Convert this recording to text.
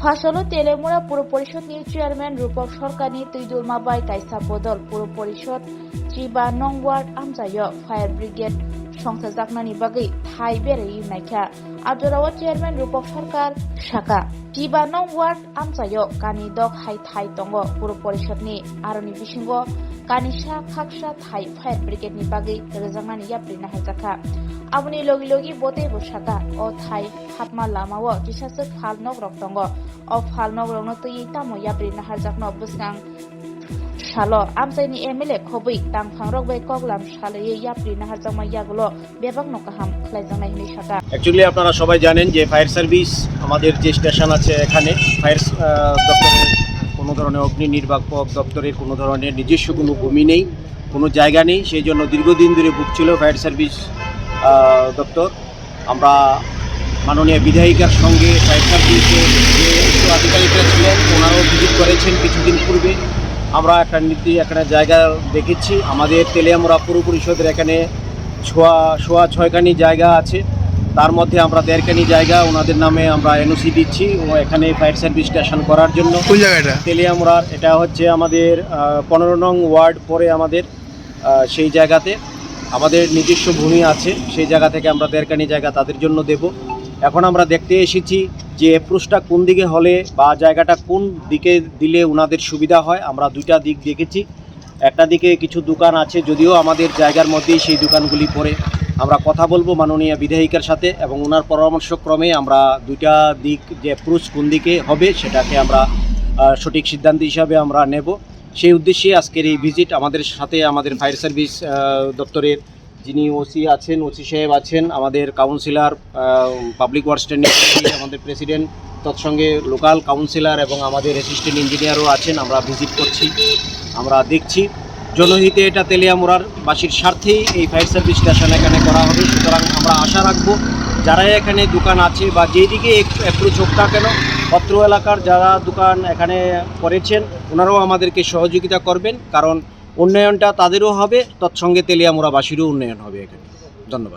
ফাসলো তেলেমুরা পুর পরিষদनि চেয়ারম্যাन रूपक सरकारनि तैदुलमा बाय कायसा बदल पुर परिषद 3 नं वार्ड आमजायो फायर ब्रिगेड संसाजाकनानि बागै थाइ बेरै नायखा आजराव चेयारमैन रूपक सरकार शाखा 3 नं वार्ड आमजायो कानि दक हाइ थाइ दंगो पुर परिषदनि आरोनि बिसिंगो कानिसा खाकसा थाइ फायर ब्रिगेडनि बागै रोजांनानि याप्रिना हायजाखा आबुनि लगी लगी बोते बसाका ओ थाइ हातमा लामाओ किसासो फाल नगरक दंगो ओ फाल नगरकनो तयै तामो याप्रिना हायजाकनो बसगां सालो आमसाइनि एमएलए खबै तांफांरक बाय कगलाम सालयै याप्रिना हायजाकमा यागलो बेबाक नकाहाम खलायजानाय हिनि साका। एक्चुअली আপনারা সবাই জানেন যে ফায়ার সার্ভিস আমাদের যে স্টেশন আছে এখানে ফায়ার দপ্তরের কোনো ধরনের অগ্নি নির্বাপক দপ্তরের কোনো ধরনের নিজস্ব কোনো ভূমি নেই, কোনো জায়গা নেই, সেই জন্য দীর্ঘদিন ধরে ভুগছিল ফায়ার সার্ভিস দপ্তর। আমরা মাননীয় বিধায়িকার সঙ্গে ফায়ার সার্ভিসের যে উচ্চ আধিকারিকরা ছিলেন ওনারাও ভিজিট করেছেন কিছুদিন পূর্বে। আমরা একটা জায়গা দেখেছি, আমাদের তেলিয়ামুড়া পুর পরিষদের এখানে সোয়া 6খানি জায়গা আছে, তার মধ্যে আমরা 1.5খানি জায়গা ওনাদের নামে আমরা এনওসি দিচ্ছি ও এখানে ফায়ার সার্ভিস স্টেশন করার জন্য। কোন জায়গাটা? তেলিয়ামুড়ার এটা হচ্ছে আমাদের 15 নং ওয়ার্ড পরে আমাদের সেই জায়গাতে আমাদের নিজস্ব ভূমি আছে, সেই জায়গা থেকে আমরা 1.5খানি জায়গা তাদের জন্য দেব। এখন আমরা দেখতে এসেছি যে অ্যাপ্রোচটা কোন দিকে হলে বা জায়গাটা কোন দিকে দিলে ওনাদের সুবিধা হয়। আমরা দুইটা দিক দেখেছি, একটা দিকে কিছু দোকান আছে, যদিও আমাদের জায়গার মধ্যেই সেই দোকানগুলি পড়ে। আমরা কথা বলবো মাননীয় বিধায়িকার সাথে এবং ওনার পরামর্শক্রমে আমরা দুইটা দিক যে অ্যাপ্রোচ কোন দিকে হবে সেটাকে আমরা সঠিক সিদ্ধান্ত হিসাবে আমরা নেব। সেই উদ্দেশ্যে আজকের এই ভিজিট। আমাদের সাথে আমাদের ফায়ার সার্ভিস দপ্তরের যিনি ওসি আছেন, ওসি সাহেব আছেন, আমাদের councillor, public works standing committee, আমাদের প্রেসিডেন্ট, তৎসঙ্গে লোকাল কাউন্সিলর এবং আমাদের অ্যাসিস্ট্যান্ট ইঞ্জিনিয়ারও আছেন। আমরা ভিজিট করছি, আমরা দেখছি জনহিতে এটা তেলিয়ামুড়ার বাসীর স্বার্থেই এই ফায়ার সার্ভিস স্টেশন এখানে করা হবে। সুতরাং আমরা আশা রাখবো যারা এখানে দোকান আছে বা যেদিকে অ্যাপ্রোচ হোক না কেন, অত্র এলাকার যারা দোকান এখানে করেছেন ওনারাও আমাদেরকে সহযোগিতা করবেন, কারণ উন্নয়নটা তাদেরও হবে, তৎসঙ্গে তেলিয়ামুড়াবাসীরও উন্নয়ন হবে এখানে। ধন্যবাদ।